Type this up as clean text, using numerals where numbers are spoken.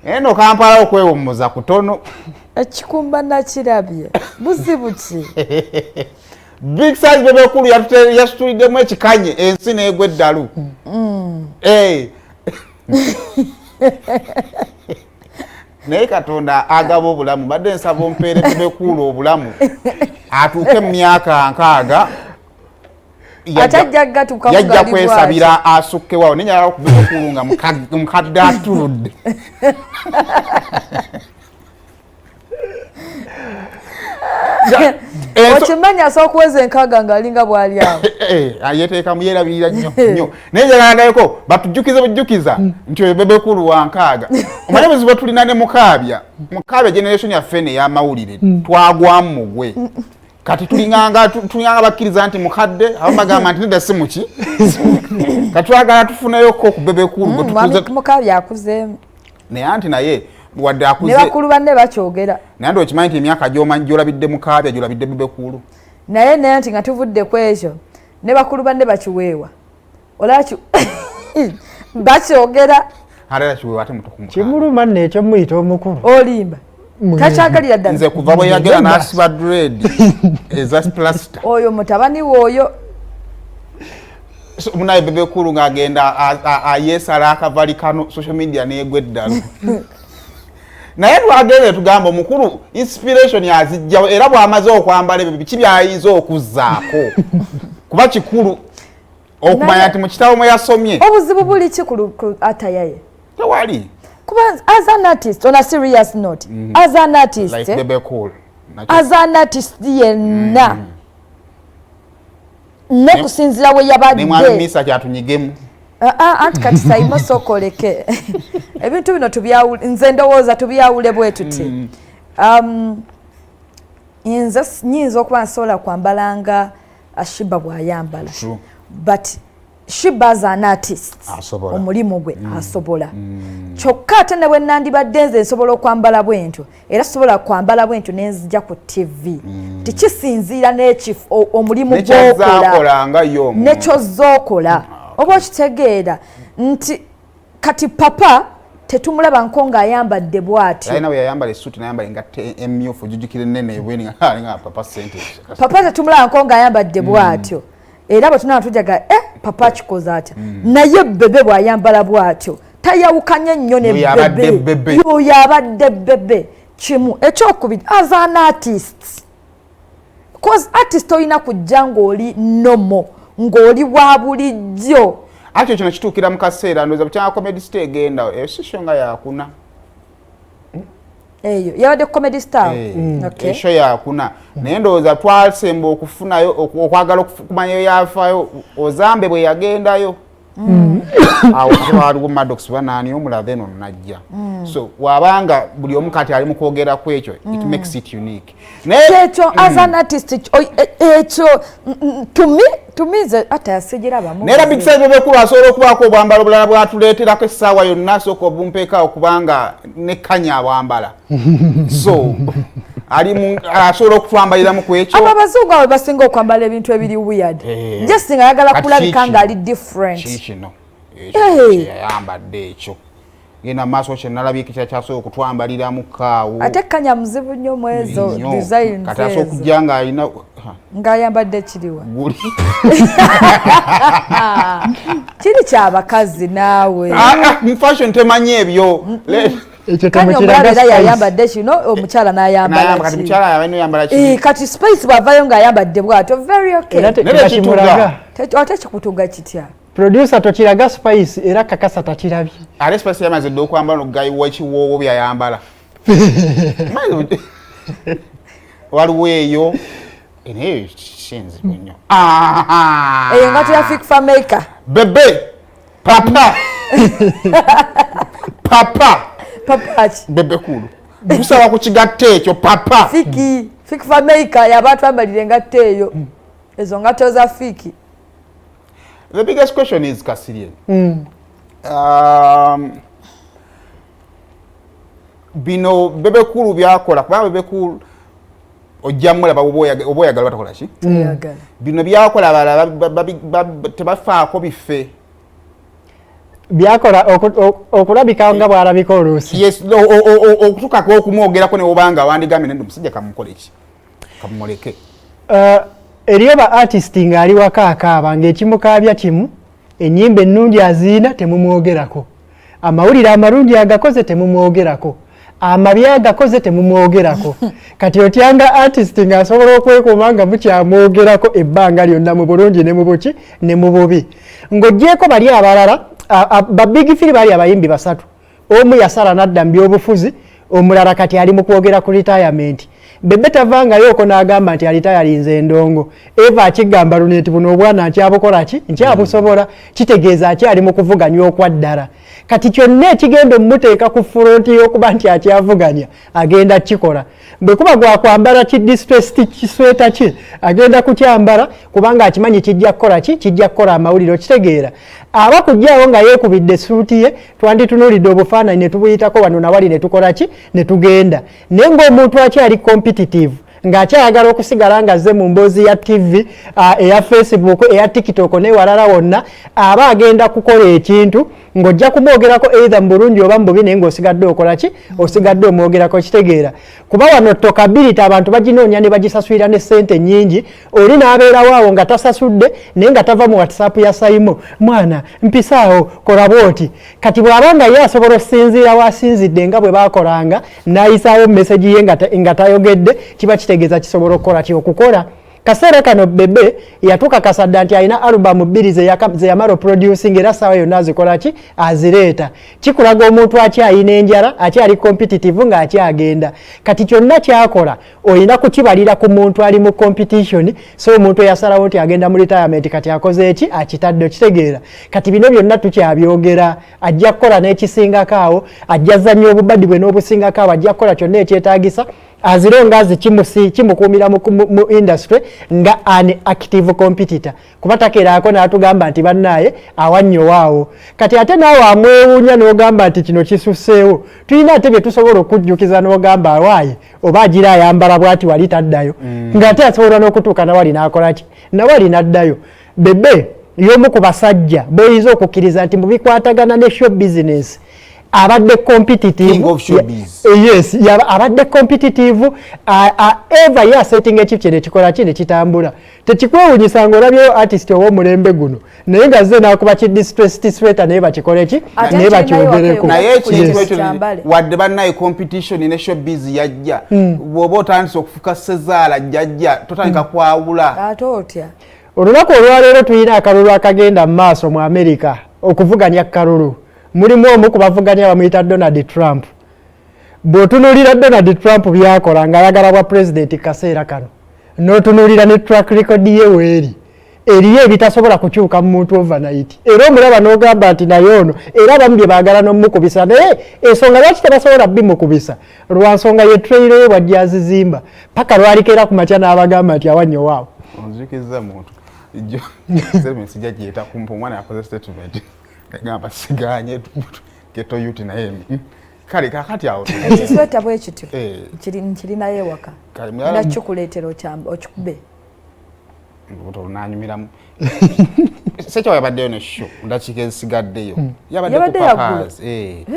eno Kampala okwewummuza kutono ekikumba nakirabye buzibu ki Big size bebe kulu yatutuliddemu ekikanye ensi n'egwa eddalu naye Katonda agaba obulamu badde nsaba ompeere bebe kulu obulamu atuuke mu myaka 60 yajja kwesabira asukkewawo nenyala kubebe kulu nga mukadde atuludde okimanya asokuweza enkaga ng'alinga bw'ali awo yeteekamu yeerabirira nnyo naye njagalagayeko batujjukize bujjukiza nti oyo bebekulu wa nkaaga omanye buzibu tulina ne mukaabya generation yaffe ey'amawulire twagwamu mugwe kati tulinganga bakkiriza nti mukadde abamu bagamba nti nedda si muki kati twagala tufuneyoko ku bebekulu mukaabya akuzeemu naye anti naye wadde akuze ne bakulu banne bakyogera naye nti okimanyi nti emyaka gy'olabidde mukaabya gy'olabidde bebekulu naye nti nga tuvudde ku ekyo ne bakulu banne bakiweewa olwaki bakyogera alala kiweewa ate muto kumukaaga kimuluma nno ekyo muyita omukulu olimba takyagalira ddala nze kuva bwe yagera n'asiba dread eza plasta oyo mutabani wooyo munaye bebekulu ng'agenda ayeesala akavali kano social media n'egwa eddala naye twagende tugamba omukulu inspiration yazijjawo era bw'amaze okwambala ebyo biki byayinza okuzzaako kuba kikulu okumanya nti mu kitabo mwe yasomye obuzibu buli ki ku atayaye tewali kuba as an artist on a serious note as an artist like bebekulu as an artist yenna nekusinzira we yabadde nemwami misa kyatunyigemu anti kati sayimo sokoleke ebintu bino nze ndowooza tubyawule bwe tuti nze nyinza okuba nsobola kwambalanga Shiba bw'ayambala but Shiba as an artist omulimu gwe asobola kyokka ate ne bwe nandibadde nze nsobola okwambala bwentyo era sobola kwambala bwentyo nenzija ku TV tikisinziira n'ekifo omulimu gw'okola nekyozookola oba okitegeera nti kati papa tetumulaba nko ng'ayambadde bw'atyo ayina bwe yayambala essuuti n'ayambala engato emmyufu ojujjukira ennene ebweni nga papa sente papa tetumulaba nko ng'ayambadde bw'atyo era bwe tunaba tujaga papa akikoze atya naye bebe bw'ayambala bw'atyo tayawukanye nnyo ne bebe yoyo abadde bebe kimu ekyokubiri as an artist cause artist olina kujja ng'oli nomo ng'oli wa bulijjo ati ekyo kituukira mu kaseera ndowooza bukyanga comedy star egenda esisho nga yakuna eyo yabadde comedy star esho yakuna naye ndowooza twasemba okufunayo okwagala okumanyayo yafaayo Ozambe bwe yagendayo awo waliwo Maddox banaani omulave eno najja so wabanga buli omu kati ali mu kwogera ku ekyo it makes it unique ekyo as an artist ekyo tumize ate yasijirabamu naye Big Size bebekulu asobola okubaako obwambala obulala bwatuleeterako essaawa yonna sooka obumpeekaawo kubanga nekkanya abwambala so asobola okutwambaliramu ku ekyo abo abazungu abo basinga okwambala ebintu ebiri weird just nga ayagala kulabika ng'ali different kino ekyo yayambadde ekyo genda maaso kyenalabye kyasobola okutwambaliramu kaawo ate kanya muzibu nnyo mu ezo design kati asobola okujja ng'alina ng'ayambadde kiriwa kiri kyabakazi naawe mu fashion temanyi ebyo kati omulala era yayambadde kino omukyala n'ayambala kati mukyala yayambala kati Spice bw'avayo ng'ayambadde bw'atyo very okay ate kikutuga kitya producer tokiraga Spice era kakasa takirabye ale Spice yamaze dde okwambala n'okugayiwa ekiwoowo byayambala waliwo eyo naye kisinzibwa nnyo eyo nga tuyafikfa maker bebe papa papaki bebekulu tusaba ku kigatta ekyo papa fikfa maker yaba twambalire engatta eyo ezo ngato za fiki. The biggest question is Kasirye. Bino bebekulu byakola kubanga bebekulu ojjamula oboyagala batakola ki? Bino byakola abala tebafaako bife. byakola okulabika nga bwalabika oluusi. Yes, okutukako okumwogerako ne obanga wandigambe nende omusajja kamukole ki kamuleke. Eriyo ba artist ng'ali waka akaaba ng'ekimukaabya kimu, ennyimba ennungi aziina temumwogerako, amawulire amalungi agakoze temumwogerako, amabi agakoze temumwogerako. Kati otyanga artist ng'asobola okwekuuma nga mukyamwogerako ebbanga lyonna mu bulungi ne mu buki ne mu bubi. Ng'oggyeko bali abalala ba Big Firi bali abayimbi basatu, omu yasala n'adda mu byobufuzi, omulala kati ali mu kwogera ku retirement. Bebe tavangayo oko n'agamba nti alitayalinze endongo. Eva akigamba luneti buno obwana akyabukola ki nkyabusobola, kitegeeza akyali mu kuvuganya okwaddala. Kati kyonna ekigenda omuteeka ku fronti y'okuba nti akyavuganya agenda kikola. Bwe kuba gwa kwambala kisweta ki agenda kukyambala kubanga akimanyi kijja kukola ki kijja kukola amawulire. Okitegeera aba kujjaawo nga yeekubidde suuti ye twanditunuulidde obufaananyi ne tubuyitako wano nawali ne tukola ki ne tugenda. Naye ng'omuntu akyali competitive ng'akyayagala okusigala ng'azze mu mboozi ya TV, eya Facebook, eya TikTok n'ewalala wonna, aba agenda kukola ekintu ng'ojja kumwogerako either mu bulungi oba mu bubi naye ng'osigadde okola ki osigadde omwogerako. Kitegeera kuba wano tokability abantu baginoonya ne bagisasulira ne ssente nnyingi, oli n'abeerawo awo nga tasasudde naye nga tava mu WhatsApp ya Saimo, mwana mpisaawo kola bwoti. Kati bw'abanga ye asobola okusinziira wasinzidde nga bwe baakolanga n'ayisaawo message ye nga tayogedde, kiba kitegeeza kisobola okukola ki okukola. Kaseera kano Bebe yatukakasa dda nti alina alubamu 2 ze yamala producing era ssaawa yonna azikola ki azireeta. Kikulaga omuntu akyayina enjala, akyali competitive ng'akyagenda. Kati kyonna kyakola olina kukibalira ku muntu ali mu competition, so omuntu eyasalawo nti agenda mu retirement kati akoze eki akitadde. Okitegeera kati bino byonna tukyabyogera, ajja kukola n'ekisingako awo, ajja zanya obubadi bwe n'obusingako awo, ajja kukola kyonna ekyetaagisa azironga kimukuumira mu industry nga an active competitor. Kuba takeeraako n'atugamba nti bannaaye awannyowawo. Kati ate naawe amwewuunya n'ogamba nti kino kisusseewo. Tulina ate bye tusobola okujjukiza n'ogamba awaaye oba agira ayambala bw'ati wali taddayo. Ng'ate asobola n'okutuuka nawali n'akola ki nawali n'addayo. Bebe y'omu ku basajja boyinza okukkiriza nti mu bikwatagana ne show business abadde competitive. King of showbiz. Yes, abadde competitive. Eva ya setting ekip kye kikola kine kitambula. Tekikwewunyisa ng'olabyeyo artist ow'omulembe guno naye nga zze n'akuba ki distressed sweater naye bakikole ki naye bakyogereko. Naye ekintu ekyo wadde bannaye competition ne showbiz yajja bw'oba otandise okufuka Sezaala jjajja totandika kwawula. Ate otya olunaku olwaleero tulina akalulu akagenda mu maaso mu America okuvuganya kalulu. Mulimu omu ku bavuganya bamuyita Donald Trump. Bw'otunuulira Donald Trump byakola ng'ayagala bwa president kaseera kano n'otunuulira ne track record ye weeri eriyo ebitasobola kukyuka mu muntu overnight. Era omulaba n'ogamba nti naye ono era abamu bye baagala n'omukubisa naye ensonga lwaki tebasobola bimukubisa lwa nsonga ye trailer ye bw'ajja azizimba paka lwalikeera ku makya n'abagamba nti awannyowaabo. Onzikiriza muntu ijjo service jajjeta kumpa omwana yakoze statement gamba siganye keto yuti na yemi kale kakati awo ekisweta bwe kityo kiri naye waka ndakukuleetera okikube oto nanyumiramu sekyo yabaddeyo ne show ndakika esigaddeyo yabadde ku papas